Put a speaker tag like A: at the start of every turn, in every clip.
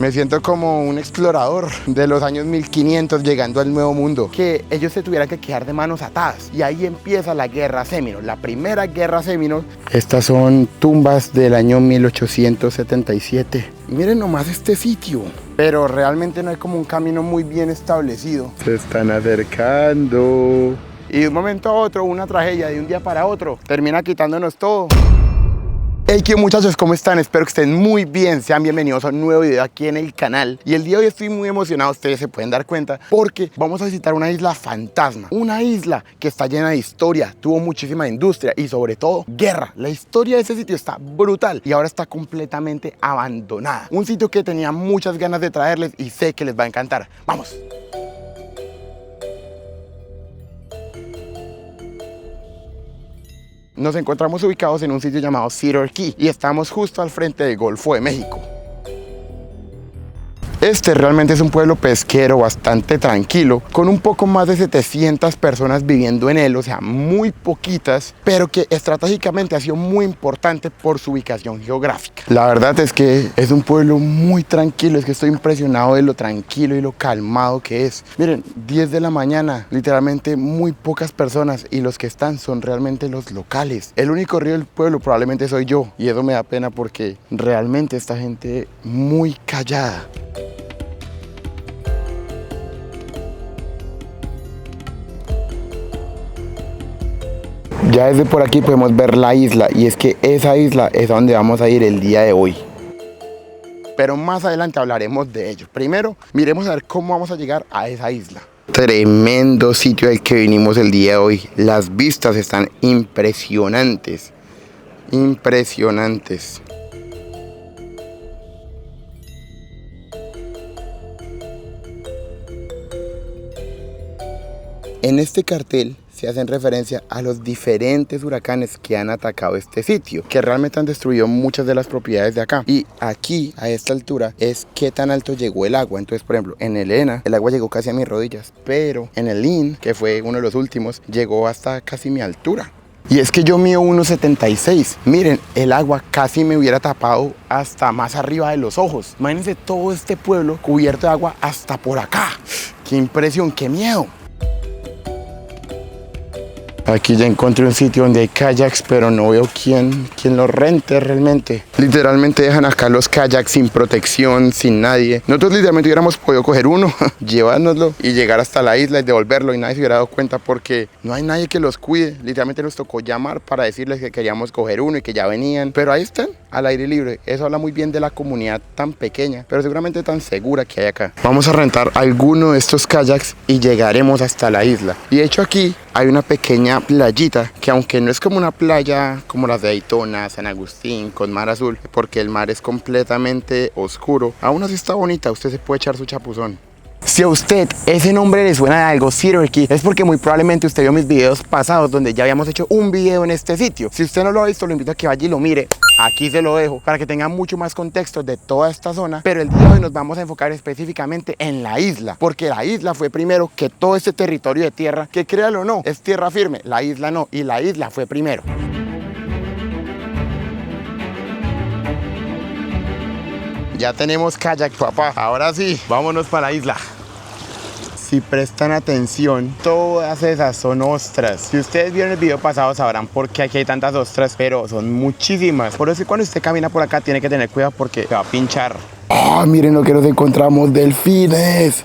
A: Me siento como un explorador de los años 1500 llegando al Nuevo Mundo. Que ellos se tuvieran que quedar de manos atadas. Y ahí empieza la Guerra Seminole, la primera Guerra Seminole. Estas son tumbas del año 1877. Miren nomás este sitio. Pero realmente no hay como un camino muy bien establecido. Se están acercando. Y de un momento a otro, una tragedia de un día para otro termina quitándonos todo. Hey, ¿qué muchachos? ¿Cómo están? Espero que estén muy bien. Sean bienvenidos a un nuevo video aquí en el canal. Y el día de hoy estoy muy emocionado, ustedes se pueden dar cuenta, porque vamos a visitar una isla fantasma. Una isla que está llena de historia, tuvo muchísima industria y sobre todo guerra. La historia de ese sitio está brutal y ahora está completamente abandonada. Un sitio que tenía muchas ganas de traerles y sé que les va a encantar. ¡Vamos! Nos encontramos ubicados en un sitio llamado Cedar Key y estamos justo al frente del Golfo de México. Este realmente es un pueblo pesquero bastante tranquilo, con un poco más de 700 personas viviendo en él, o sea, muy poquitas, pero que estratégicamente ha sido muy importante por su ubicación geográfica. La verdad es que es un pueblo muy tranquilo, es que estoy impresionado de lo tranquilo y lo calmado que es. Miren, 10 de la mañana, literalmente muy pocas personas y los que están son realmente los locales. El único río del pueblo probablemente soy yo y eso me da pena porque realmente esta gente muy callada. Ya desde por aquí podemos ver la isla y es que esa isla es a donde vamos a ir el día de hoy. Pero más adelante hablaremos de ello. Primero, miremos a ver cómo vamos a llegar a esa isla. Tremendo sitio al que vinimos el día de hoy. Las vistas están impresionantes. Impresionantes. En este cartel se hacen referencia a los diferentes huracanes que han atacado este sitio, que realmente han destruido muchas de las propiedades de acá. Y aquí, a esta altura, es qué tan alto llegó el agua. Entonces, por ejemplo, en el Ena, el agua llegó casi a mis rodillas, pero en el Lynn, que fue uno de los últimos, llegó hasta casi mi altura. Y es que yo mido 1,76. Miren, el agua casi me hubiera tapado hasta más arriba de los ojos. Imagínense todo este pueblo cubierto de agua hasta por acá. ¡Qué impresión, qué miedo! Aquí ya encontré un sitio donde hay kayaks, pero no veo quién los rente realmente. Literalmente dejan acá los kayaks sin protección, sin nadie. Nosotros literalmente hubiéramos podido coger uno, llevárnoslo y llegar hasta la isla y devolverlo y nadie se hubiera dado cuenta porque no hay nadie que los cuide. Literalmente nos tocó llamar para decirles que queríamos coger uno y que ya venían. Pero ahí están, al aire libre. Eso habla muy bien de la comunidad tan pequeña, pero seguramente tan segura que hay acá. Vamos a rentar alguno de estos kayaks y llegaremos hasta la isla. Y de hecho aquí hay una pequeña playita que, aunque no es como una playa como las de Daytona, San Agustín, con mar azul, porque el mar es completamente oscuro, aún así está bonita, usted se puede echar su chapuzón. Si a usted ese nombre le suena de algo, Cedar Key, es porque muy probablemente usted vio mis videos pasados donde ya habíamos hecho un video en este sitio. Si usted no lo ha visto, lo invito a que vaya y lo mire. Aquí se lo dejo para que tenga mucho más contexto de toda esta zona, pero el día de hoy nos vamos a enfocar específicamente en la isla, porque la isla fue primero que todo este territorio de tierra, que créalo o no, es tierra firme, la isla no, y la isla fue primero. Ya tenemos kayak, papá. Ahora sí, vámonos para la isla. Si prestan atención, todas esas son ostras. Si ustedes vieron el video pasado sabrán por qué aquí hay tantas ostras, pero son muchísimas. Por eso cuando usted camina por acá tiene que tener cuidado porque se va a pinchar. ¡Ah! Miren lo que nos encontramos, delfines.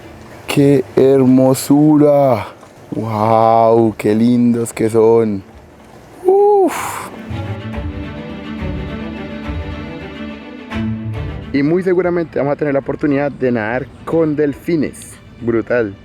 A: ¡Qué hermosura! ¡Wow! ¡Qué lindos que son! ¡Uf! Y muy seguramente vamos a tener la oportunidad de nadar con delfines. Brutal.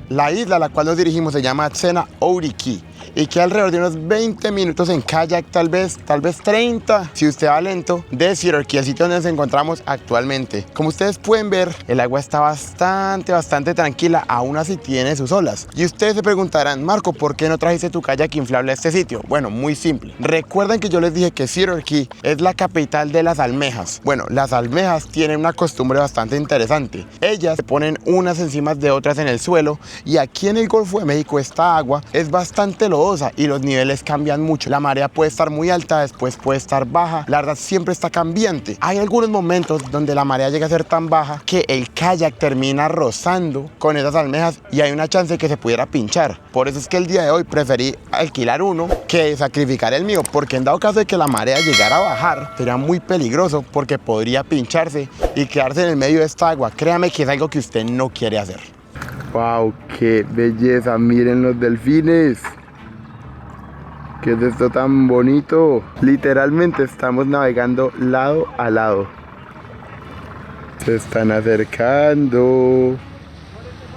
A: La isla a la cual nos dirigimos se llama Cena-Ourie-Key y queda alrededor de unos 20 minutos en kayak, tal vez 30, si usted va lento, de Cedar Key, el sitio donde nos encontramos actualmente. Como ustedes pueden ver, el agua está bastante tranquila, aún así tiene sus olas. Y ustedes se preguntarán, Marco, ¿por qué no trajiste tu kayak inflable a este sitio? Bueno, muy simple. Recuerden que yo les dije que Cedar Key es la capital de las almejas. Bueno, las almejas tienen una costumbre bastante interesante. Ellas se ponen unas encima de otras en el suelo y aquí en el Golfo de México esta agua es bastante lodosa y los niveles cambian mucho. La marea puede estar muy alta, después puede estar baja. La verdad siempre está cambiante. Hay algunos momentos donde la marea llega a ser tan baja que el kayak termina rozando con esas almejas y hay una chance de que se pudiera pinchar. Por eso es que el día de hoy preferí alquilar uno que sacrificar el mío, porque en dado caso de que la marea llegara a bajar, sería muy peligroso porque podría pincharse y quedarse en el medio de esta agua. Créame que es algo que usted no quiere hacer. ¡Wow! ¡Qué belleza! Miren los delfines. ¿Qué es esto tan bonito? Literalmente estamos navegando lado a lado. Se están acercando.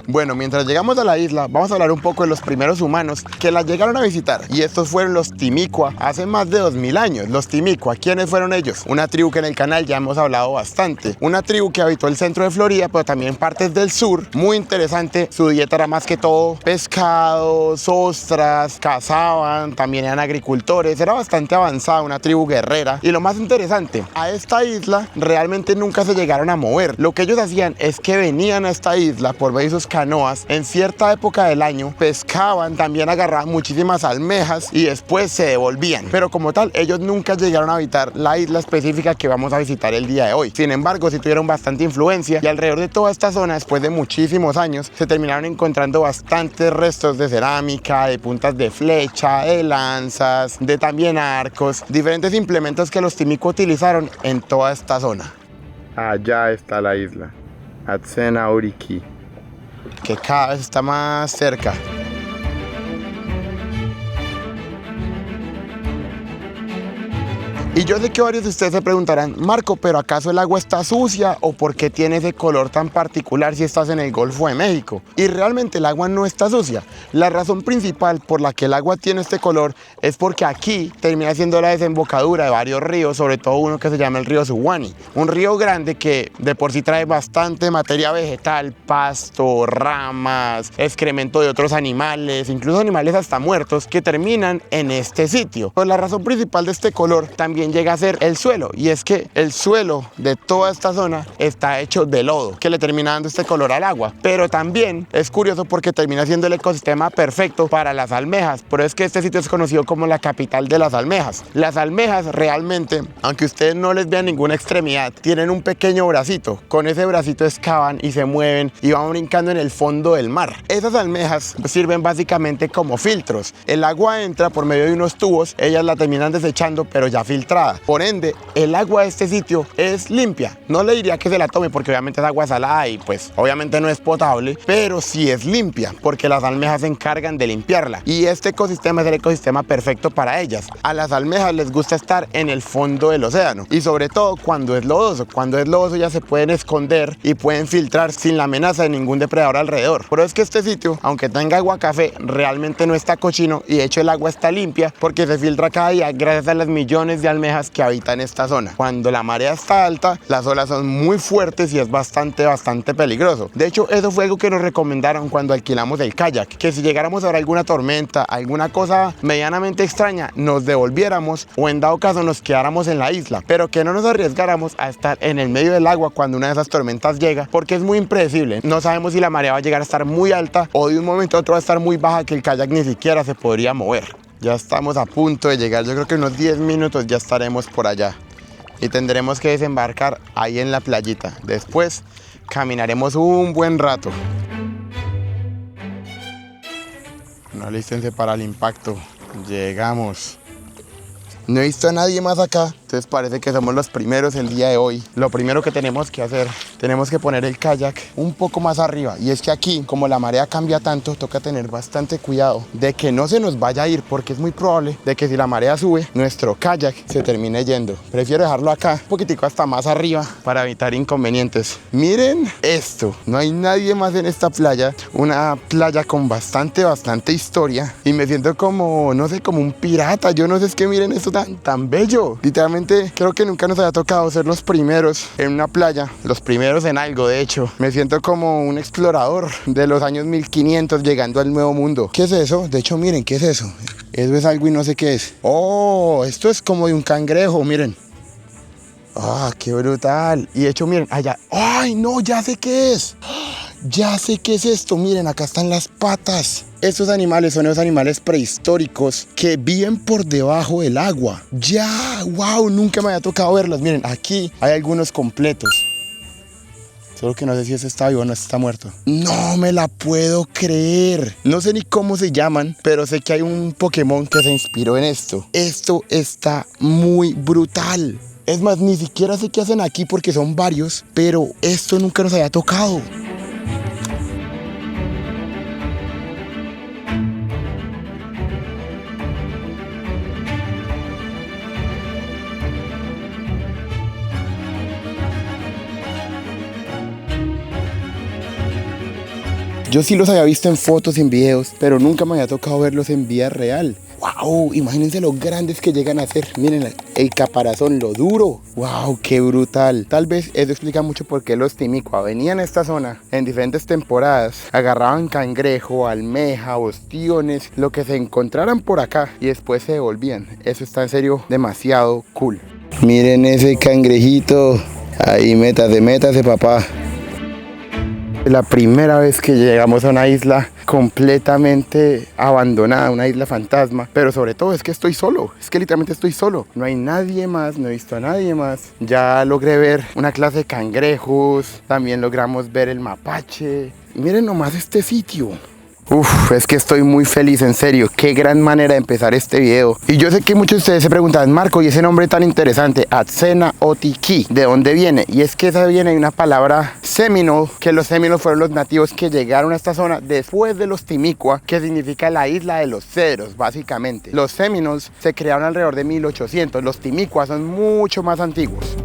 A: Bueno, mientras llegamos a la isla, vamos a hablar un poco de los primeros humanos que la llegaron a visitar. Y estos fueron los Timucua hace más de 2000 años. Los Timucua, ¿quiénes fueron ellos? Una tribu que en el canal ya hemos hablado bastante. Una tribu que habitó el centro de Florida, pero también partes del sur. Muy interesante. Su dieta era más que todo pescados, ostras, cazaban, también eran agricultores. Era bastante avanzada, una tribu guerrera. Y lo más interesante, a esta isla realmente nunca se llegaron a mover. Lo que ellos hacían es que venían a esta isla por medio de sus canoas en cierta época del año, pescaban, también agarraban muchísimas almejas y después se devolvían. Pero como tal, ellos nunca llegaron a habitar la isla específica que vamos a visitar el día de hoy. Sin embargo, sí tuvieron bastante influencia y alrededor de toda esta zona, después de muchísimos años, se terminaron encontrando bastantes restos de cerámica, de puntas de flecha, de lanzas, de también arcos, diferentes implementos que los Timucua utilizaron en toda esta zona. Allá está la isla, Atsena-Oriki, que cada vez está más cerca. Y yo sé que varios de ustedes se preguntarán, Marco, ¿pero acaso el agua está sucia o por qué tiene ese color tan particular si estás en el Golfo de México? Y realmente el agua no está sucia. La razón principal por la que el agua tiene este color es porque aquí termina siendo la desembocadura de varios ríos, sobre todo uno que se llama el río Suwannee. Un río grande que de por sí trae bastante materia vegetal, pasto, ramas, excremento de otros animales, incluso animales hasta muertos que terminan en este sitio. Pues la razón principal de este color también llega a ser el suelo, y es que el suelo de toda esta zona está hecho de lodo, que le termina dando este color al agua. Pero también es curioso porque termina siendo el ecosistema perfecto para las almejas. Por eso es que este sitio es conocido como la capital de las almejas. Las almejas realmente, aunque ustedes no les vean ninguna extremidad, tienen un pequeño bracito. Con ese bracito excavan y se mueven y van brincando en el fondo del mar. Esas almejas sirven básicamente como filtros. El agua entra por medio de unos tubos, ellas la terminan desechando, pero ya filtrada. Por ende, el agua de este sitio es limpia. No le diría que se la tome porque obviamente es agua salada y pues obviamente no es potable, pero sí es limpia porque las almejas se encargan de limpiarla. Y este ecosistema es el ecosistema perfecto para ellas. A las almejas les gusta estar en el fondo del océano y sobre todo cuando es lodoso. Cuando es lodoso ya se pueden esconder y pueden filtrar sin la amenaza de ningún depredador alrededor. Pero es que este sitio, aunque tenga agua café, realmente no está cochino y de hecho el agua está limpia porque se filtra cada día gracias a las millones de almejas que habitan esta zona. Cuando la marea está alta, las olas son muy fuertes y es bastante peligroso. De hecho, eso fue algo que nos recomendaron cuando alquilamos el kayak, que si llegáramos a ver alguna tormenta, alguna cosa medianamente extraña, nos devolviéramos o en dado caso nos quedáramos en la isla, pero que no nos arriesgáramos a estar en el medio del agua cuando una de esas tormentas llega, porque es muy impredecible. No sabemos si la marea va a llegar a estar muy alta o de un momento a otro va a estar muy baja que el kayak ni siquiera se podría mover. Ya estamos a punto de llegar, yo creo que en unos 10 minutos ya estaremos por allá y tendremos que desembarcar ahí en la playita. Después caminaremos un buen rato. No, alístense para el impacto. Llegamos. No he visto a nadie más acá, entonces parece que somos los primeros el día de hoy. Lo primero que tenemos que hacer, tenemos que poner el kayak un poco más arriba. Y es que aquí, como la marea cambia tanto, toca tener bastante cuidado de que no se nos vaya a ir, porque es muy probable de que si la marea sube, nuestro kayak se termine yendo. Prefiero dejarlo acá, un poquitico hasta más arriba, para evitar inconvenientes. Miren esto, no hay nadie más en esta playa. Una playa con bastante historia. Y me siento como, no sé, como un pirata. Yo no sé, es que miren esto tan bello. Literalmente creo que nunca nos había tocado ser los primeros en una playa, los primeros en algo. De hecho, me siento como un explorador de los años 1500 llegando al nuevo mundo. ¿Qué es eso? De hecho, miren, ¿qué es eso? Eso es algo y no sé qué es. Oh, esto es como de un cangrejo, miren. ¡Ah, qué brutal! Y de hecho, miren, allá. ¡Ay, no! Ya sé qué es. Ya sé qué es esto, miren, acá están las patas. Estos animales son esos animales prehistóricos que viven por debajo del agua. Ya, wow, nunca me había tocado verlos. Miren, aquí hay algunos completos. Solo que no sé si ese está vivo o no, está muerto. No me la puedo creer. No sé ni cómo se llaman, pero sé que hay un Pokémon que se inspiró en esto. Esto está muy brutal. Es más, ni siquiera sé qué hacen aquí porque son varios, pero esto nunca nos había tocado. Yo sí los había visto en fotos y en videos, pero nunca me había tocado verlos en vida real. ¡Wow! Imagínense lo grandes que llegan a ser. Miren el caparazón, lo duro. ¡Wow! ¡Qué brutal! Tal vez eso explica mucho por qué los timicua venían a esta zona en diferentes temporadas. Agarraban cangrejo, almeja, ostiones, lo que se encontraran por acá y después se devolvían. Eso está en serio demasiado cool. Miren ese cangrejito. Ahí, métase, papá. La primera vez que llegamos a una isla completamente abandonada, una isla fantasma, pero sobre todo es que estoy solo, es que literalmente estoy solo, no hay nadie más, no he visto a nadie más. Ya logré ver una clase de cangrejos, también logramos ver el mapache. Miren nomás este sitio. Uf, es que estoy muy feliz, en serio, qué gran manera de empezar este video. Y yo sé que muchos de ustedes se preguntan, Marco, ¿y ese nombre tan interesante, Atsena Otiki, de dónde viene? Y es que esa viene de una palabra Seminole, que los Seminoles fueron los nativos que llegaron a esta zona después de los Timicua, que significa la isla de los cedros, básicamente. Los Seminoles se crearon alrededor de 1800, los Timicua son mucho más antiguos.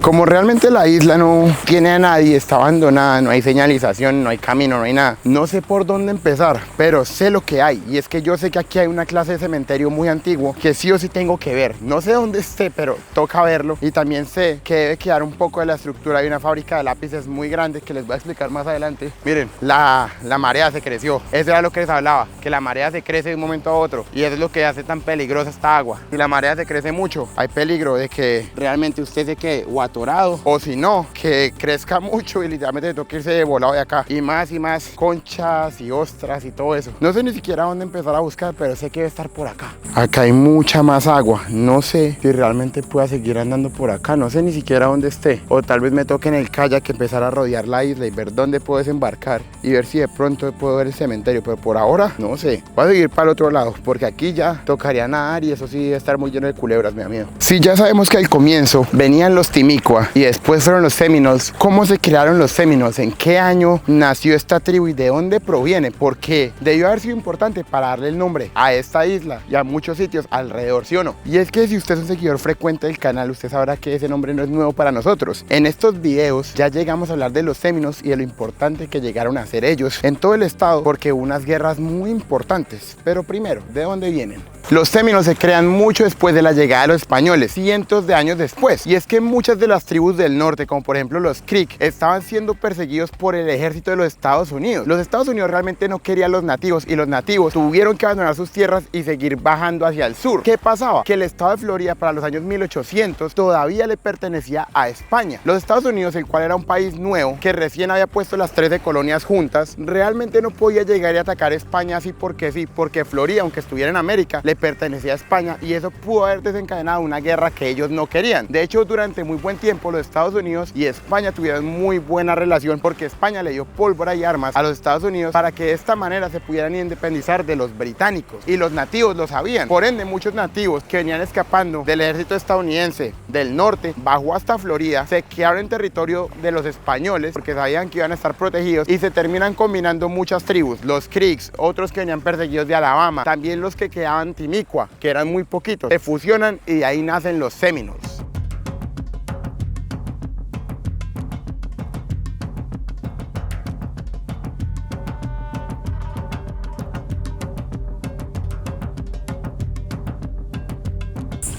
A: Como realmente la isla no tiene a nadie, está abandonada, no hay señalización, no hay camino, no hay nada. No sé por dónde empezar, pero sé lo que hay. Y es que yo sé que aquí hay una clase de cementerio muy antiguo que sí o sí tengo que ver. No sé dónde esté, pero toca verlo. Y también sé que debe quedar un poco de la estructura de una fábrica de lápices muy grande que les voy a explicar más adelante. Miren, la marea se creció. Eso era lo que les hablaba, que la marea se crece de un momento a otro. Y eso es lo que hace tan peligrosa esta agua. Si la marea se crece mucho, hay peligro de que realmente usted se quede atorado, o si no, que crezca mucho y literalmente tengo que irse de volado de acá. Y más conchas y ostras y todo eso. No sé ni siquiera dónde empezar a buscar, pero sé que debe estar por acá. Acá hay mucha más agua. No sé si realmente pueda seguir andando por acá. No sé ni siquiera dónde esté. O tal vez me toque en el kayak empezar a rodear la isla y ver dónde puedo desembarcar y ver si de pronto puedo ver el cementerio. Pero por ahora, no sé. Voy a seguir para el otro lado porque aquí ya tocaría nadar y eso sí debe estar muy lleno de culebras, mi amigo. Si ya sabemos que al comienzo venían los Timicua y después fueron los Seminoles, ¿cómo se crearon los Seminoles? ¿En qué año nació esta tribu y de dónde proviene? Porque debió haber sido importante para darle el nombre a esta isla y a muchos sitios alrededor, ¿sí o no? Y es que si usted es un seguidor frecuente del canal, usted sabrá que ese nombre no es nuevo para nosotros. En estos videos ya llegamos a hablar de los Seminoles y de lo importante que llegaron a ser ellos en todo el estado, porque hubo unas guerras muy importantes. Pero primero, ¿de dónde vienen? Los Seminoles se crean mucho después de la llegada de los españoles, cientos de años después. Y es que muchas de las tribus del norte, como por ejemplo los Creek, estaban siendo perseguidos por el ejército de los Estados Unidos. Los Estados Unidos realmente no querían los nativos y los nativos tuvieron que abandonar sus tierras y seguir bajando hacia el sur. ¿Qué pasaba? Que el estado de Florida para los años 1800 todavía le pertenecía a España. Los Estados Unidos, el cual era un país nuevo que recién había puesto las 13 colonias juntas, realmente no podía llegar y atacar España así porque sí, porque Florida, aunque estuviera en América, le pertenecía a España y eso pudo haber desencadenado una guerra que ellos no querían. De hecho, durante muy buen tiempo los Estados Unidos y España tuvieron muy buena relación porque España le dio pólvora y armas a los Estados Unidos para que de esta manera se pudieran independizar de los británicos, y los nativos lo sabían. Por ende, muchos nativos que venían escapando del ejército estadounidense del norte bajó hasta Florida, se quedaron en territorio de los españoles porque sabían que iban a estar protegidos y se terminan combinando muchas tribus, los Creeks, otros que venían perseguidos de Alabama, también los que quedaban Timicua, que eran muy poquitos, se fusionan y de ahí nacen los Seminoles.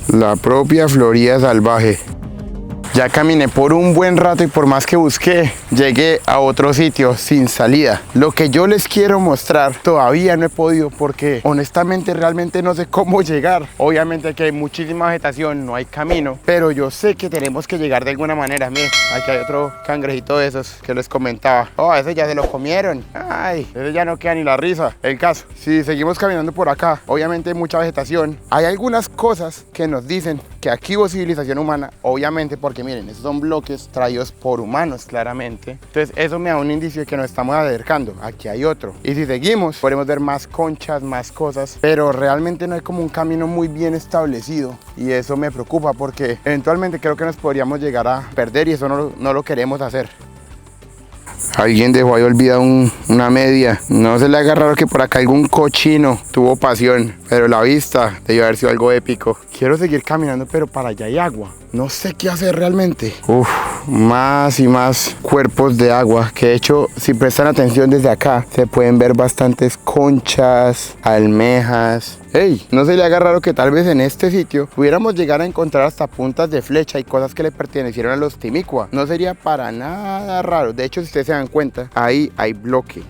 A: La propia Florida salvaje. Ya caminé por un buen rato y por más que busqué, llegué a otro sitio sin salida. Lo que yo les quiero mostrar todavía no he podido porque honestamente realmente no sé cómo llegar. Obviamente aquí hay muchísima vegetación, no hay camino, pero yo sé que tenemos que llegar de alguna manera. Miren, aquí hay otro cangrejito de esos que les comentaba. Oh, ese ya se lo comieron. Ay, ese ya no queda ni la risa. El caso, si seguimos caminando por acá, obviamente hay mucha vegetación. Hay algunas cosas que nos dicen que aquí hubo civilización humana, obviamente porque miren, esos son bloques traídos por humanos claramente. Entonces eso me da un indicio de que nos estamos acercando. Aquí hay otro. Y si seguimos, podremos ver más conchas, más cosas, pero realmente no hay como un camino muy bien establecido. Y eso me preocupa porque eventualmente creo que nos podríamos llegar a perder y eso no lo queremos hacer. Alguien dejó ahí olvidada una media. No se le haga raro que por acá algún cochino tuvo pasión, pero la vista debió haber sido algo épico. Quiero seguir caminando, pero para allá hay agua. No sé qué hacer realmente. Uf, más y más cuerpos de agua. Que de hecho, si prestan atención desde acá, se pueden ver bastantes conchas, almejas. Hey, no se le haga raro que tal vez en este sitio pudiéramos llegar a encontrar hasta puntas de flecha y cosas que le pertenecieron a los Timicua. No sería para nada raro. De hecho, si ustedes se dan cuenta, ahí hay bloque.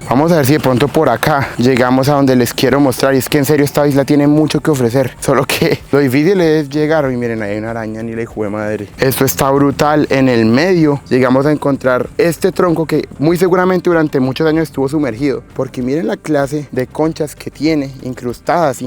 A: Vamos a ver si de pronto por acá llegamos a donde les quiero mostrar. Y es que en serio esta isla tiene mucho que ofrecer. Solo que lo difícil es llegar. Y miren, ahí hay una araña, ni la hijo de madre. Esto está brutal. En el medio llegamos a encontrar este tronco que muy seguramente durante muchos años estuvo sumergido. Porque miren la clase de conchas que tiene, incrustadas.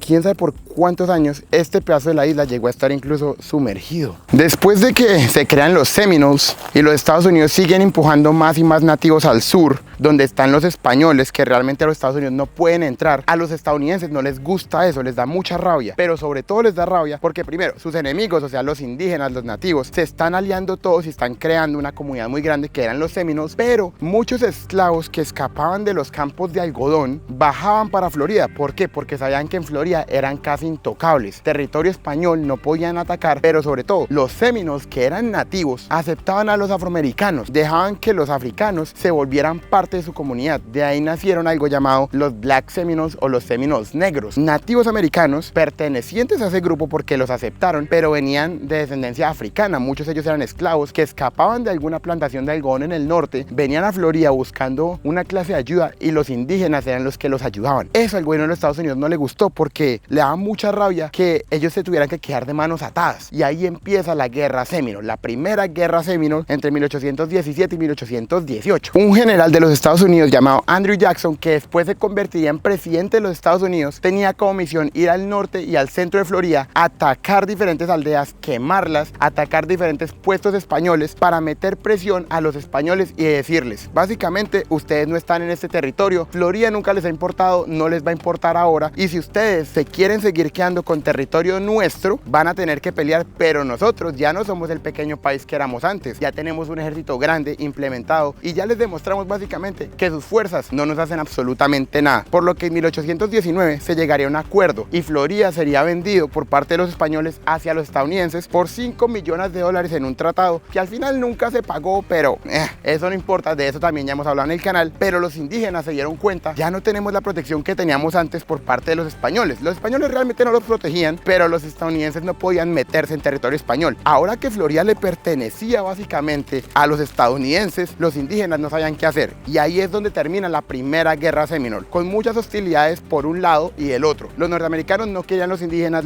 A: Quién sabe por cuántos años este pedazo de la isla llegó a estar incluso sumergido. Después de que se crean los Seminoles y los Estados Unidos siguen empujando más y más nativos al sur, donde están los españoles, que realmente a los Estados Unidos no pueden entrar, a los estadounidenses no les gusta eso, les da mucha rabia, pero sobre todo les da rabia porque primero sus enemigos, o sea los indígenas, los nativos, se están aliando todos y están creando una comunidad muy grande que eran los Seminoles, pero muchos esclavos que escapaban de los campos de algodón bajaban para Florida. ¿Por qué? Porque sabían que en Florida eran casi intocables, territorio español, no podían atacar, pero sobre todo los Seminoles, que eran nativos, aceptaban a los afroamericanos, dejaban que los africanos se volvieran parte de su comunidad. De ahí nacieron algo llamado los Black Seminoles o los Seminoles negros, nativos americanos pertenecientes a ese grupo porque los aceptaron, pero venían de descendencia africana. Muchos de ellos eran esclavos que escapaban de alguna plantación de algodón en el norte, venían a Florida buscando una clase de ayuda y los indígenas eran los que los ayudaban. Eso al gobierno de los Estados Unidos no le gustó porque le daba mucha rabia que ellos se tuvieran que quedar de manos atadas. Y ahí empieza la guerra Seminole, la primera guerra Seminole entre 1817 y 1818. Un general de los Estados Unidos llamado Andrew Jackson, que después se convertiría en presidente de los Estados Unidos, tenía como misión ir al norte y al centro de Florida, atacar diferentes aldeas, quemarlas, atacar diferentes puestos españoles para meter presión a los españoles y decirles, básicamente, ustedes no están en este territorio, Florida nunca les ha importado, no les va a importar ahora, y si ustedes se quieren seguir quedando con territorio nuestro, van a tener que pelear, pero nosotros ya no somos el pequeño país que éramos antes, ya tenemos un ejército grande implementado y ya les demostramos básicamente que sus fuerzas no nos hacen absolutamente nada, por lo que en 1819 se llegaría a un acuerdo y Florida sería vendido por parte de los españoles hacia los estadounidenses por $5 millones en un tratado que al final nunca se pagó, pero eso no importa, de eso también ya hemos hablado en el canal. Pero los indígenas se dieron cuenta, ya no tenemos la protección que teníamos antes por parte de los españoles. Los españoles realmente no los protegían, pero los estadounidenses no podían meterse en territorio español. Ahora que Florida le pertenecía básicamente a los estadounidenses, los indígenas no sabían qué hacer. Y ahí es donde termina la primera guerra Seminole, con muchas hostilidades por un lado y el otro. Los norteamericanos no querían los indígenas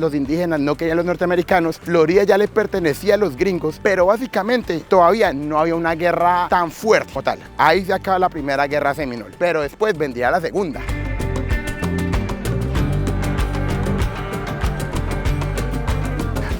A: no querían los norteamericanos. Florida ya le pertenecía a los gringos, pero básicamente todavía no había una guerra tan fuerte o tal. Ahí se acaba la primera guerra Seminole, pero después vendría la segunda.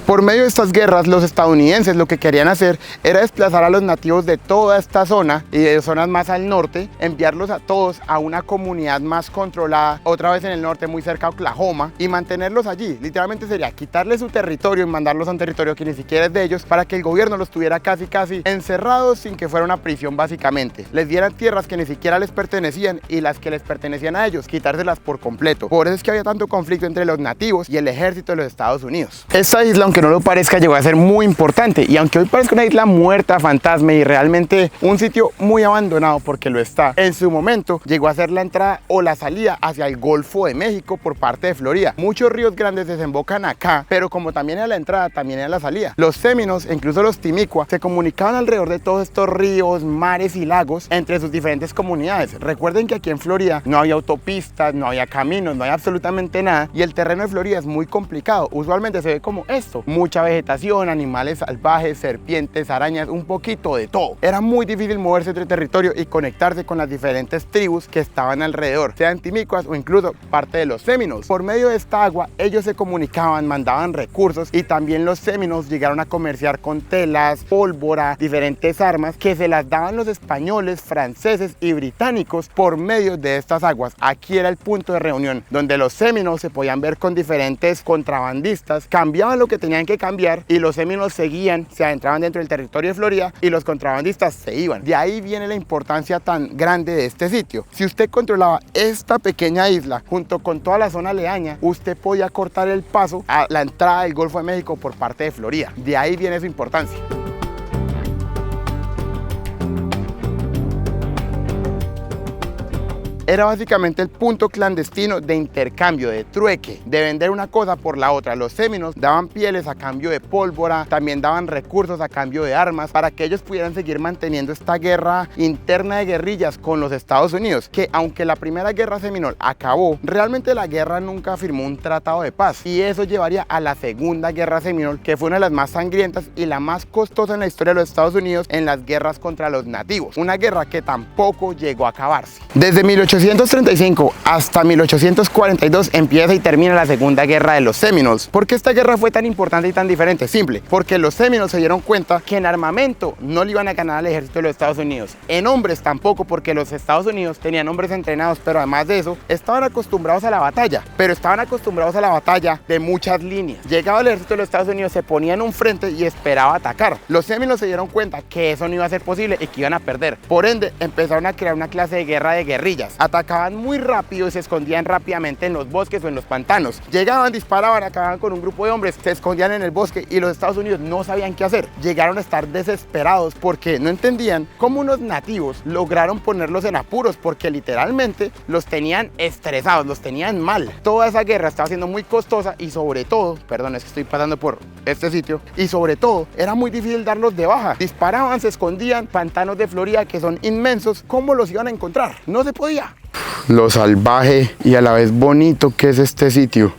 A: Por medio de estas guerras, los estadounidenses lo que querían hacer era desplazar a los nativos de toda esta zona y de zonas más al norte, enviarlos a todos a una comunidad más controlada, otra vez en el norte, muy cerca a Oklahoma, y mantenerlos allí. Literalmente sería quitarles su territorio y mandarlos a un territorio que ni siquiera es de ellos, para que el gobierno los tuviera casi encerrados sin que fuera una prisión básicamente. Les dieran tierras que ni siquiera les pertenecían y las que les pertenecían a ellos, quitárselas por completo. Por eso es que había tanto conflicto entre los nativos y el ejército de los Estados Unidos. Esta isla, aunque aunque no lo parezca, llegó a ser muy importante. Y aunque hoy parezca una isla muerta, fantasma y realmente un sitio muy abandonado, porque lo está, en su momento llegó a ser la entrada o la salida hacia el Golfo de México por parte de Florida. Muchos ríos grandes desembocan acá, pero como también era la entrada, también era la salida. Los Seminoles, incluso los Timicua, se comunicaban alrededor de todos estos ríos, mares y lagos entre sus diferentes comunidades. Recuerden que aquí en Florida no había autopistas, no había caminos, no hay absolutamente nada, y el terreno de Florida es muy complicado. Usualmente se ve como esto: mucha vegetación, animales salvajes, serpientes, arañas, un poquito de todo. Era muy difícil moverse entre territorio y conectarse con las diferentes tribus que estaban alrededor, sean timicuas o incluso parte de los Seminoles. Por medio de esta agua ellos se comunicaban, mandaban recursos, y también los Seminoles llegaron a comerciar con telas, pólvora, diferentes armas que se las daban los españoles, franceses y británicos por medio de estas aguas. Aquí era el punto de reunión donde los Seminoles se podían ver con diferentes contrabandistas, cambiaban lo que tenían que cambiar y los Seminoles seguían, se adentraban dentro del territorio de Florida y los contrabandistas se iban. De ahí viene la importancia tan grande de este sitio. Si usted controlaba esta pequeña isla junto con toda la zona aledaña, usted podía cortar el paso a la entrada del Golfo de México por parte de Florida. De ahí viene su importancia. Era básicamente el punto clandestino de intercambio, de trueque, de vender una cosa por la otra. Los Seminoles daban pieles a cambio de pólvora, también daban recursos a cambio de armas para que ellos pudieran seguir manteniendo esta guerra interna de guerrillas con los Estados Unidos, que aunque la primera guerra Seminole acabó, realmente la guerra nunca firmó un tratado de paz, y eso llevaría a la segunda guerra Seminole, que fue una de las más sangrientas y la más costosa en la historia de los Estados Unidos en las guerras contra los nativos, una guerra que tampoco llegó a acabarse. Desde 1835 hasta 1842 empieza y termina la Segunda Guerra de los Seminoles. ¿Por qué esta guerra fue tan importante y tan diferente? Simple, porque los Seminoles se dieron cuenta que en armamento no le iban a ganar al ejército de los Estados Unidos, en hombres tampoco, porque los Estados Unidos tenían hombres entrenados, pero además de eso estaban acostumbrados a la batalla, pero estaban acostumbrados a la batalla de muchas líneas. Llegaba el ejército de los Estados Unidos, se ponía en un frente y esperaba atacar. Los Seminoles se dieron cuenta que eso no iba a ser posible y que iban a perder. Por ende, empezaron a crear una clase de guerra de guerrillas. Atacaban muy rápido y se escondían rápidamente en los bosques o en los pantanos. Llegaban, disparaban, acababan con un grupo de hombres, se escondían en el bosque y los Estados Unidos no sabían qué hacer. Llegaron a estar desesperados porque no entendían cómo unos nativos lograron ponerlos en apuros, porque literalmente los tenían estresados, los tenían mal. Toda esa guerra estaba siendo muy costosa y sobre todo, perdón, es que estoy pasando por este sitio, y sobre todo era muy difícil darlos de baja. Disparaban, se escondían, pantanos de Florida que son inmensos, ¿cómo los iban a encontrar? No se podía. Lo salvaje y a la vez bonito que es este sitio.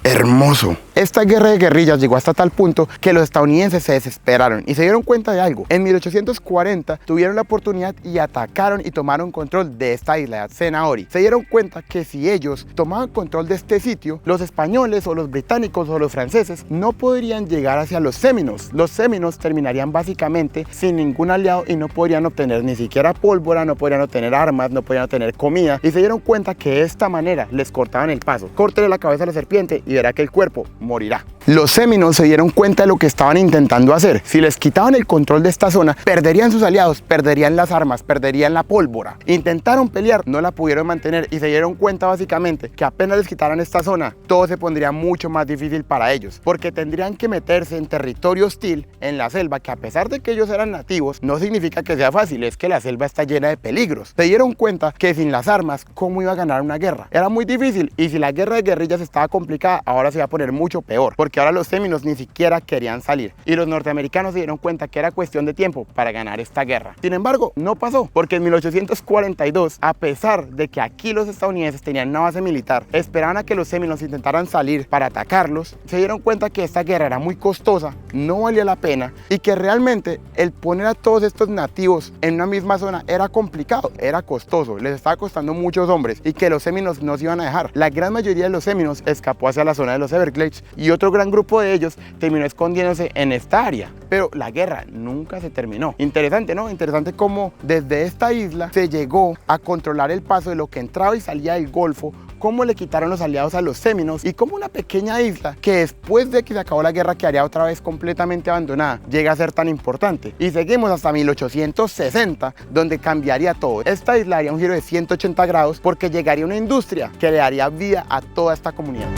A: Hermoso. Esta guerra de guerrillas llegó hasta tal punto que los estadounidenses se desesperaron y se dieron cuenta de algo. En 1840 tuvieron la oportunidad y atacaron y tomaron control de esta isla, Sennaori. Se dieron cuenta que si ellos tomaban control de este sitio, los españoles o los británicos o los franceses no podrían llegar hacia los Seminoles. Los Seminoles terminarían básicamente sin ningún aliado y no podrían obtener ni siquiera pólvora, no podrían obtener armas, no podrían obtener comida, y se dieron cuenta que de esta manera les cortaban el paso. Córtele la cabeza a la serpiente y verá que el cuerpo morirá. Los Seminoles se dieron cuenta de lo que estaban intentando hacer. Si les quitaban el control de esta zona, perderían sus aliados, perderían las armas, perderían la pólvora. Intentaron pelear, no la pudieron mantener y se dieron cuenta básicamente que apenas les quitaran esta zona, todo se pondría mucho más difícil para ellos, porque tendrían que meterse en territorio hostil, en la selva, que a pesar de que ellos eran nativos, no significa que sea fácil, es que la selva está llena de peligros. Se dieron cuenta que sin las armas, ¿cómo iba a ganar una guerra? Era muy difícil, y si la guerra de guerrillas estaba complicada, ahora se iba a poner mucho peor, porque ahora los Seminoles ni siquiera querían salir, y los norteamericanos se dieron cuenta que era cuestión de tiempo para ganar esta guerra. Sin embargo, no pasó, porque en 1842, a pesar de que aquí los estadounidenses tenían una base militar, esperaban a que los Seminoles intentaran salir para atacarlos, se dieron cuenta que esta guerra era muy costosa, no valía la pena, y que realmente el poner a todos estos nativos en una misma zona era complicado, era costoso, les estaba costando muchos hombres, y que los Seminoles no se iban a dejar. La gran mayoría de los Seminoles escapó hacia la zona de los Everglades, y otro gran grupo de ellos terminó escondiéndose en esta área. Pero la guerra nunca se terminó. Interesante, ¿no? Interesante cómo desde esta isla se llegó a controlar el paso de lo que entraba y salía del Golfo, cómo le quitaron los aliados a los Seminoles, y cómo una pequeña isla que después de que se acabó la guerra quedaría otra vez completamente abandonada, llega a ser tan importante. Y seguimos hasta 1860, donde cambiaría todo. Esta isla haría un giro de 180 grados porque llegaría una industria que le daría vida a toda esta comunidad.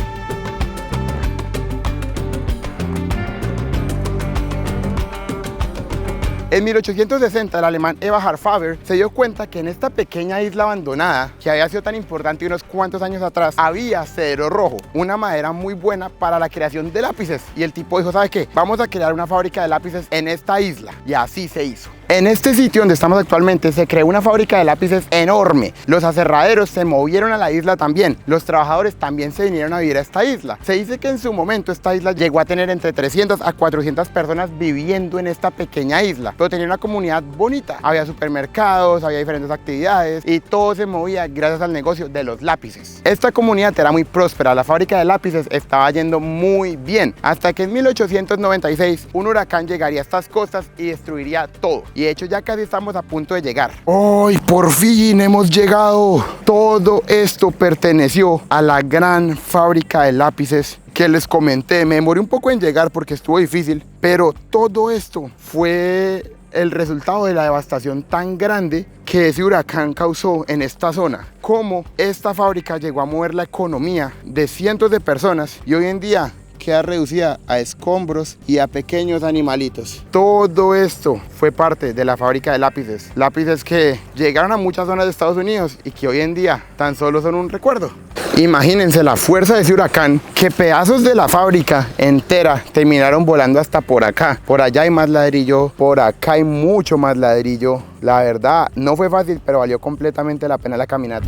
A: En 1860 el alemán Eberhard Faber se dio cuenta que en esta pequeña isla abandonada, que había sido tan importante unos cuantos años atrás, había cedro rojo, una madera muy buena para la creación de lápices. Y el tipo dijo, ¿sabe qué? Vamos a crear una fábrica de lápices en esta isla. Y así se hizo. En este sitio donde estamos actualmente se creó una fábrica de lápices enorme. Los aserraderos se movieron a la isla también. Los trabajadores también se vinieron a vivir a esta isla. Se dice que en su momento esta isla llegó a tener entre 300 a 400 personas viviendo en esta pequeña isla. Pero tenía una comunidad bonita. Había supermercados, había diferentes actividades y todo se movía gracias al negocio de los lápices. Esta comunidad era muy próspera. La fábrica de lápices estaba yendo muy bien. Hasta que en 1896 un huracán llegaría a estas costas y destruiría todo. Y de hecho ya casi estamos a punto de llegar. ¡Ay, por fin hemos llegado! Todo esto perteneció a la gran fábrica de lápices que les comenté. Me demoré un poco en llegar porque estuvo difícil, pero todo esto fue el resultado de la devastación tan grande que ese huracán causó en esta zona. Cómo esta fábrica llegó a mover la economía de cientos de personas y hoy en día queda reducida a escombros y a pequeños animalitos. Todo esto fue parte de la fábrica de lápices. Lápices que llegaron a muchas zonas de Estados Unidos y que hoy en día tan solo son un recuerdo. Imagínense la fuerza de ese huracán, que pedazos de la fábrica entera terminaron volando hasta por acá. Por allá hay más ladrillo, por acá hay mucho más ladrillo. La verdad, no fue fácil, pero valió completamente la pena la caminata.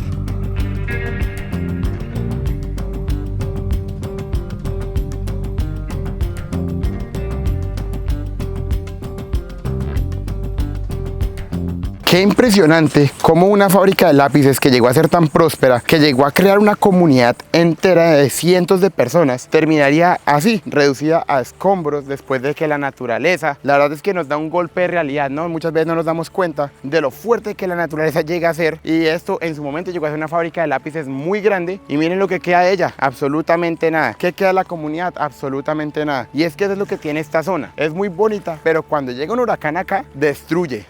A: Qué impresionante cómo una fábrica de lápices que llegó a ser tan próspera, que llegó a crear una comunidad entera de cientos de personas, terminaría así, reducida a escombros después de que la naturaleza, la verdad es que nos da un golpe de realidad, ¿no? Muchas veces no nos damos cuenta de lo fuerte que la naturaleza llega a ser, y esto en su momento llegó a ser una fábrica de lápices muy grande, y miren lo que queda de ella, absolutamente nada. ¿Qué queda de la comunidad? Absolutamente nada. Y es que eso es lo que tiene esta zona, es muy bonita, pero cuando llega un huracán acá, destruye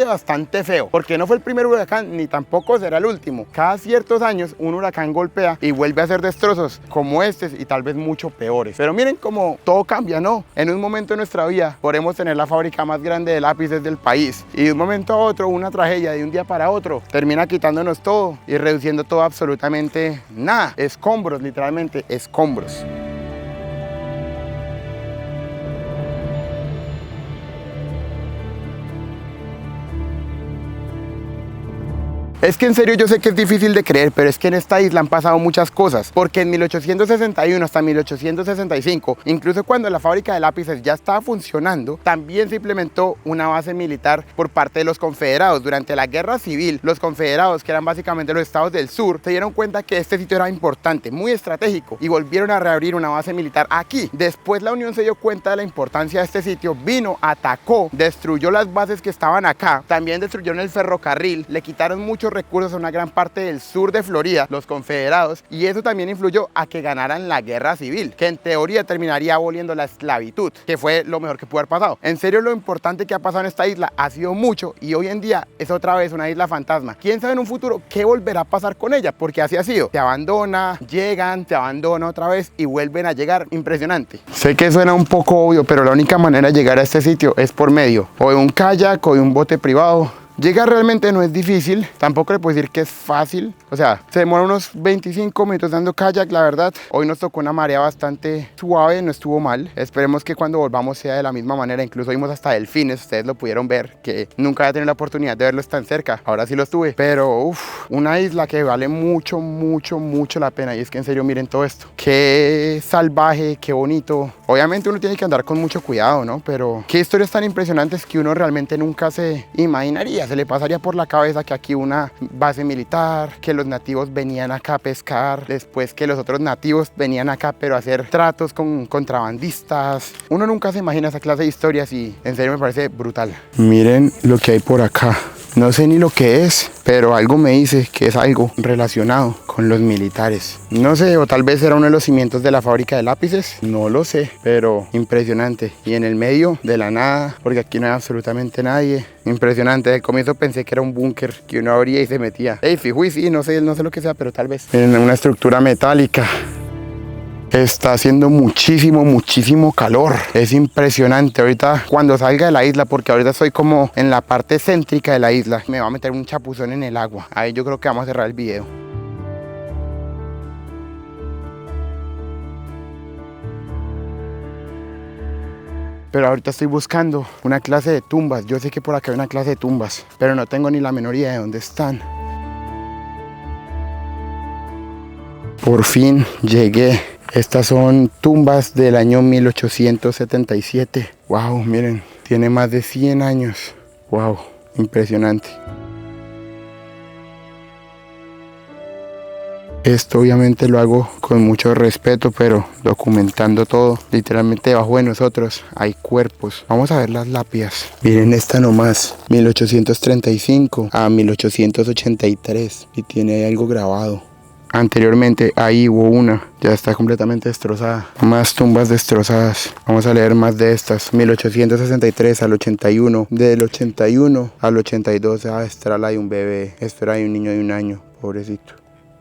A: bastante feo, porque no fue el primer huracán ni tampoco será el último. Cada ciertos años un huracán golpea y vuelve a hacer destrozos como estos y tal vez mucho peores. Pero miren cómo todo cambia, ¿no? En un momento de nuestra vida podemos tener la fábrica más grande de lápices del país y de un momento a otro una tragedia de un día para otro termina quitándonos todo y reduciendo todo absolutamente nada. Escombros, literalmente escombros. Es que en serio yo sé que es difícil de creer, pero es que en esta isla han pasado muchas cosas, porque en 1861 hasta 1865, incluso cuando la fábrica de lápices ya estaba funcionando, también se implementó una base militar por parte de los confederados. Durante la guerra civil, los confederados, que eran básicamente los estados del sur, se dieron cuenta que este sitio era importante, muy estratégico, y volvieron a reabrir una base militar aquí. Después la Unión se dio cuenta de la importancia de este sitio, vino, atacó, destruyó las bases que estaban acá, también destruyeron el ferrocarril, le quitaron muchos recursos a una gran parte del sur de Florida, los confederados, y eso también influyó a que ganaran la guerra civil, que en teoría terminaría aboliendo la esclavitud, que fue lo mejor que pudo haber pasado. En serio, lo importante que ha pasado en esta isla ha sido mucho, y hoy en día es otra vez una isla fantasma. ¿Quién sabe en un futuro qué volverá a pasar con ella? Porque así ha sido, se abandona, llegan, se abandona otra vez y vuelven a llegar. Impresionante. Sé que suena un poco obvio, pero la única manera de llegar a este sitio es por medio o de un kayak o de un bote privado. Llegar realmente no es difícil, tampoco le puedo decir que es fácil, o sea, se demora unos 25 minutos dando kayak, la verdad. Hoy nos tocó una marea bastante suave, no estuvo mal, esperemos que cuando volvamos sea de la misma manera. Incluso vimos hasta delfines, ustedes lo pudieron ver, que nunca había tenido la oportunidad de verlos tan cerca, ahora sí los tuve, pero una isla que vale mucho la pena, y es que en serio miren todo esto, qué salvaje, qué bonito. Obviamente uno tiene que andar con mucho cuidado, ¿no? Pero qué historias tan impresionantes que uno realmente nunca se imaginaría. Se le pasaría por la cabeza que aquí una base militar, que los nativos venían acá a pescar, después que los otros nativos venían acá pero a hacer tratos con contrabandistas. Uno nunca se imagina esa clase de historias y en serio me parece brutal. Miren lo que hay por acá. No sé ni lo que es, pero algo me dice que es algo relacionado con los militares. No sé, o tal vez era uno de los cimientos de la fábrica de lápices. No lo sé, pero impresionante. Y en el medio de la nada, porque aquí no hay absolutamente nadie. Impresionante. Al comienzo pensé que era un búnker que uno abría y se metía. Ey, fijo, y sí, no sé lo que sea, pero tal vez. Miren, una estructura metálica. Está haciendo muchísimo calor. Es impresionante. Ahorita cuando salga de la isla, porque ahorita estoy como en la parte céntrica de la isla, me va a meter un chapuzón en el agua. Ahí yo creo que vamos a cerrar el video. Pero ahorita estoy buscando una clase de tumbas. Yo sé que por acá hay una clase de tumbas, pero no tengo ni la menor idea de dónde están. Por fin llegué. Estas son tumbas del año 1877. Wow, miren, tiene más de 100 años. Wow, impresionante. Esto obviamente lo hago con mucho respeto, pero documentando todo. Literalmente debajo de nosotros hay cuerpos. Vamos a ver las lápidas. Miren esta nomás, 1835 a 1883. Y tiene ahí algo grabado. Anteriormente ahí hubo una, ya está completamente destrozada. Más tumbas destrozadas. Vamos a leer más de estas. 1863 al 81. Del 81 al 82. Esta era la de un bebé. Esto era de un niño de 1 año. Pobrecito.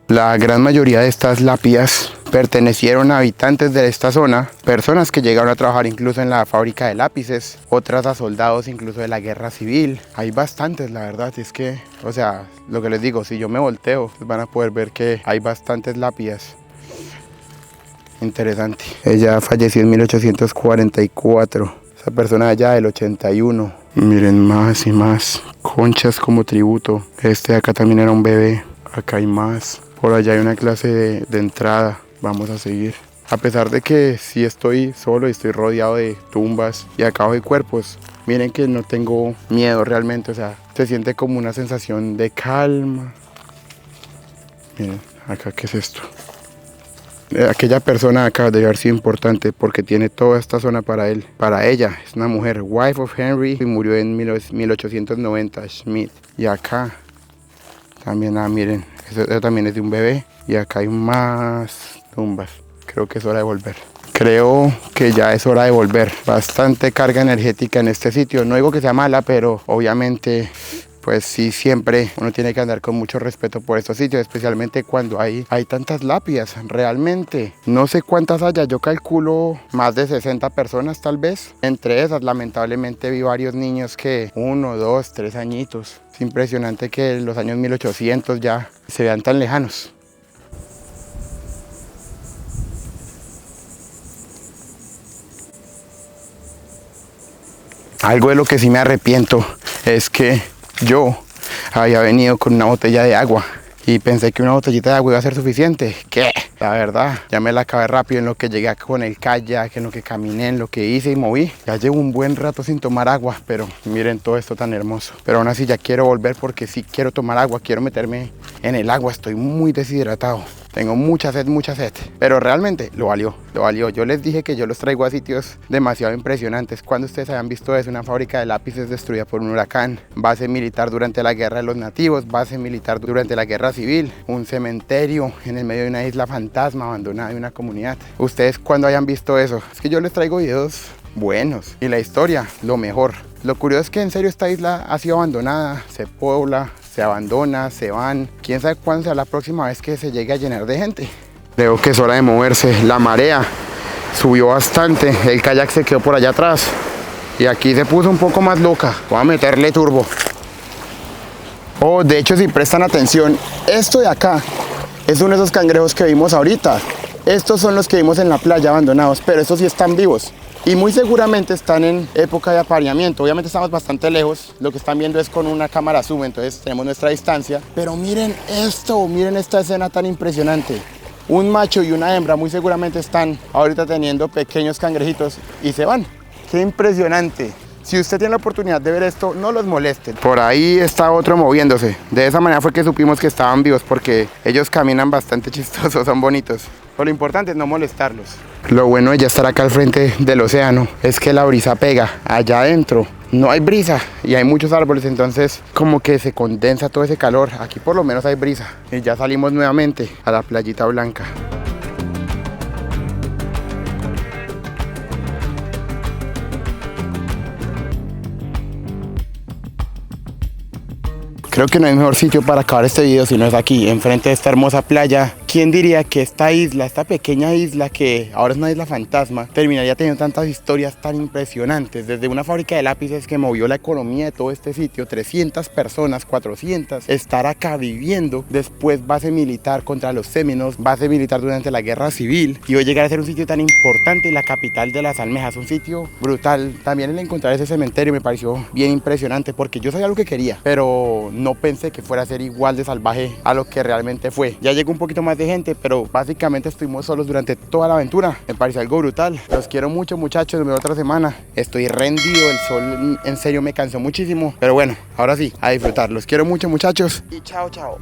A: La gran mayoría de estas lápidas pertenecieron a habitantes de esta zona, personas que llegaron a trabajar incluso en la fábrica de lápices, otras a soldados incluso de la guerra civil. Hay bastantes, la verdad, es que, o sea, lo que les digo, si yo me volteo, pues van a poder ver que hay bastantes lápidas. Interesante. Ella falleció en 1844, esa persona allá del 81. Miren más y más, conchas como tributo. Este de acá también era un bebé, acá hay más. Por allá hay una clase de entrada. Vamos a seguir. A pesar de que sí estoy solo y estoy rodeado de tumbas y acá abajo hay cuerpos, miren que no tengo miedo realmente. O sea, se siente como una sensación de calma. Miren, acá, ¿qué es esto? Aquella persona acá debe haber sido importante porque tiene toda esta zona para él. Para ella, es una mujer, wife of Henry, y murió en 1890, Schmidt. Y acá también, miren. Eso también es de un bebé. Y acá hay más tumbas. Creo que es hora de volver. Creo que ya es hora de volver. Bastante carga energética en este sitio. No digo que sea mala, pero obviamente, pues sí, siempre uno tiene que andar con mucho respeto por estos sitios, especialmente cuando hay tantas lápidas. Realmente, no sé cuántas haya. Yo calculo más de 60 personas tal vez. Entre esas, lamentablemente, vi varios niños que 1, 2, 3 añitos. Es impresionante que los años 1800 ya se vean tan lejanos. Algo de lo que sí me arrepiento es que yo había venido con una botella de agua y pensé que una botellita de agua iba a ser suficiente. ¿Qué? La verdad, ya me la acabé rápido en lo que llegué con el kayak, en lo que caminé, en lo que hice y moví. Ya llevo un buen rato sin tomar agua, pero miren todo esto tan hermoso. Pero aún así ya quiero volver porque sí quiero tomar agua, quiero meterme en el agua, estoy muy deshidratado. Tengo mucha sed, pero realmente lo valió. Yo les dije que yo los traigo a sitios demasiado impresionantes. Cuando ustedes hayan visto eso, una fábrica de lápices destruida por un huracán, base militar durante la guerra de los nativos, base militar durante la guerra civil, un cementerio en el medio de una isla fantasma abandonada de una comunidad. Ustedes cuando hayan visto eso, es que yo les traigo videos buenos y la historia, lo mejor. Lo curioso es que en serio esta isla ha sido abandonada, se pobla, se abandona, se van. Quién sabe cuándo sea la próxima vez que se llegue a llenar de gente. Creo que es hora de moverse. La marea subió bastante. El kayak se quedó por allá atrás. Y aquí se puso un poco más loca. Voy a meterle turbo. Oh, de hecho, si prestan atención, esto de acá es uno de esos cangrejos que vimos ahorita. Estos son los que vimos en la playa abandonados, pero estos sí están vivos. Y muy seguramente están en época de apareamiento. Obviamente estamos bastante lejos. Lo que están viendo es con una cámara zoom, entonces tenemos nuestra distancia. Pero miren esto, miren esta escena tan impresionante. Un macho y una hembra muy seguramente están ahorita teniendo pequeños cangrejitos y se van. ¡Qué impresionante! Si usted tiene la oportunidad de ver esto, no los molesten. Por ahí está otro moviéndose. De esa manera fue que supimos que estaban vivos porque ellos caminan bastante chistosos, son bonitos. Pero lo importante es no molestarlos. Lo bueno de ya estar acá al frente del océano es que la brisa pega. Allá adentro no hay brisa y hay muchos árboles, entonces como que se condensa todo ese calor. Aquí por lo menos hay brisa. Y ya salimos nuevamente a la playita blanca. Creo que no hay mejor sitio para acabar este video si no es aquí, enfrente de esta hermosa playa ¿Quién diría que esta isla, esta pequeña isla que ahora es una isla fantasma, terminaría teniendo tantas historias tan impresionantes? Desde una fábrica de lápices que movió la economía de todo este sitio, 300 personas, 400, estar acá viviendo, después base militar contra los Seminoles, base militar durante la guerra civil, y hoy llegar a ser un sitio tan importante, la capital de las almejas, un sitio brutal. También el encontrar ese cementerio me pareció bien impresionante porque yo sabía lo que quería, pero no pensé que fuera a ser igual de salvaje a lo que realmente fue. Ya llegó un poquito más de gente, pero básicamente estuvimos solos durante toda la aventura. Me pareció algo brutal. Los quiero mucho, muchachos. Nos vemos otra semana. Estoy rendido, el sol en serio me cansó muchísimo, pero bueno, ahora sí, a disfrutar. Los quiero mucho, muchachos, y chao, chao.